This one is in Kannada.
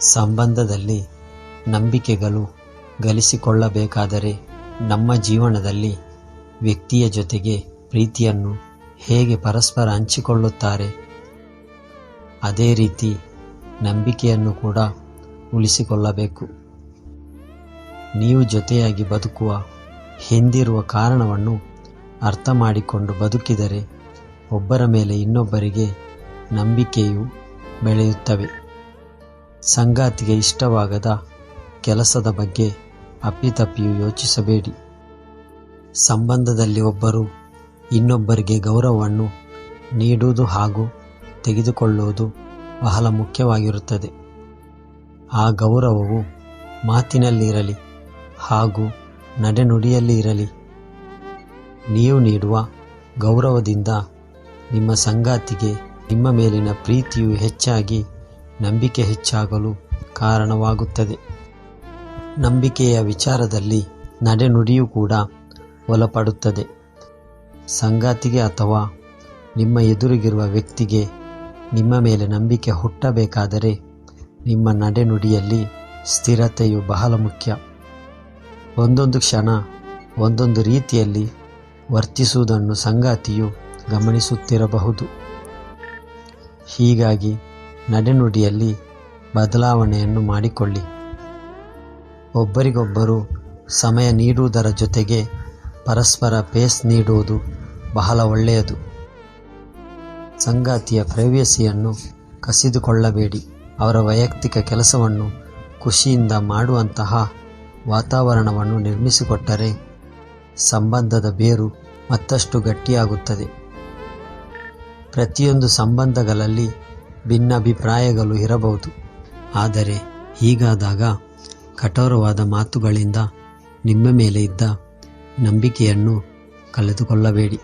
ಸಂಬಂಧದಲ್ಲಿ ನಂಬಿಕೆಗಳು ಗಳಿಸಿಕೊಳ್ಳಬೇಕಾದರೆ ನಮ್ಮ ಜೀವನದಲ್ಲಿ ವ್ಯಕ್ತಿಯ ಜೊತೆಗೆ ಪ್ರೀತಿಯನ್ನು ಹೇಗೆ ಪರಸ್ಪರ ಹಂಚಿಕೊಳ್ಳುತ್ತಾರೆ ಅದೇ ರೀತಿ ನಂಬಿಕೆಯನ್ನು ಕೂಡ ಉಳಿಸಿಕೊಳ್ಳಬೇಕು. ನೀವು ಜೊತೆಯಾಗಿ ಬದುಕುವ ಹಿಂದಿರುವ ಕಾರಣವನ್ನು ಅರ್ಥ ಮಾಡಿಕೊಂಡು ಬದುಕಿದರೆ ಒಬ್ಬರ ಮೇಲೆ ಇನ್ನೊಬ್ಬರಿಗೆ ನಂಬಿಕೆಯು ಬೆಳೆಯುತ್ತವೆ. ಸಂಗಾತಿಗೆ ಇಷ್ಟವಾಗದ ಕೆಲಸದ ಬಗ್ಗೆ ಅಪ್ಪಿತಪ್ಪಿಯೂ ಯೋಚಿಸಬೇಡಿ. ಸಂಬಂಧದಲ್ಲಿ ಒಬ್ಬರು ಇನ್ನೊಬ್ಬರಿಗೆ ಗೌರವವನ್ನು ನೀಡುವುದು ಹಾಗೂ ತೆಗೆದುಕೊಳ್ಳುವುದು ಬಹಳ ಮುಖ್ಯವಾಗಿರುತ್ತದೆ. ಆ ಗೌರವವು ಮಾತಿನಲ್ಲಿ ಇರಲಿ ಹಾಗೂ ನಡೆನುಡಿಯಲ್ಲಿ ಇರಲಿ. ನೀವು ನೀಡುವ ಗೌರವದಿಂದ ನಿಮ್ಮ ಸಂಗಾತಿಗೆ ನಿಮ್ಮ ಮೇಲಿನ ಪ್ರೀತಿಯು ಹೆಚ್ಚಾಗಿ ನಂಬಿಕೆ ಹೆಚ್ಚಾಗಲು ಕಾರಣವಾಗುತ್ತದೆ. ನಂಬಿಕೆಯ ವಿಚಾರದಲ್ಲಿ ನಡೆನುಡಿಯೂ ಕೂಡ ಒಳಪಡುತ್ತದೆ. ಸಂಗಾತಿಗೆ ಅಥವಾ ನಿಮ್ಮ ಎದುರಿಗಿರುವ ವ್ಯಕ್ತಿಗೆ ನಿಮ್ಮ ಮೇಲೆ ನಂಬಿಕೆ ಹುಟ್ಟಬೇಕಾದರೆ ನಿಮ್ಮ ನಡೆನುಡಿಯಲ್ಲಿ ಸ್ಥಿರತೆಯು ಬಹಳ ಮುಖ್ಯ. ಒಂದೊಂದು ಕ್ಷಣ ಒಂದೊಂದು ರೀತಿಯಲ್ಲಿ ವರ್ತಿಸುವುದನ್ನು ಸಂಗಾತಿಯು ಗಮನಿಸುತ್ತಿರಬಹುದು. ಹೀಗಾಗಿ ನಡೆನುಡಿಯಲ್ಲಿ ಬದಲಾವಣೆಯನ್ನು ಮಾಡಿಕೊಳ್ಳಿ. ಒಬ್ಬರಿಗೊಬ್ಬರು ಸಮಯ ನೀಡುವುದರ ಜೊತೆಗೆ ಪರಸ್ಪರ ಪೇಸ್ ನೀಡುವುದು ಬಹಳ ಒಳ್ಳೆಯದು. ಸಂಗಾತಿಯ ಪ್ರೈವಸಿಯನ್ನು ಕಸಿದುಕೊಳ್ಳಬೇಡಿ. ಅವರ ವೈಯಕ್ತಿಕ ಕೆಲಸವನ್ನು ಖುಷಿಯಿಂದ ಮಾಡುವಂತಹ ವಾತಾವರಣವನ್ನು ನಿರ್ಮಿಸಿಕೊಟ್ಟರೆ ಸಂಬಂಧದ ಬೇರು ಮತ್ತಷ್ಟು ಗಟ್ಟಿಯಾಗುತ್ತದೆ. ಪ್ರತಿಯೊಂದು ಸಂಬಂಧಗಳಲ್ಲಿ ಭಿನ್ನಾಭಿಪ್ರಾಯಗಳು ಇರಬಹುದು. ಆದರೆ ಹೀಗಾದಾಗ ಕಠೋರವಾದ ಮಾತುಗಳಿಂದ ನಿಮ್ಮ ಮೇಲೆ ಇದ್ದ ನಂಬಿಕೆಯನ್ನು ಕಳೆದುಕೊಳ್ಳಬೇಡಿ.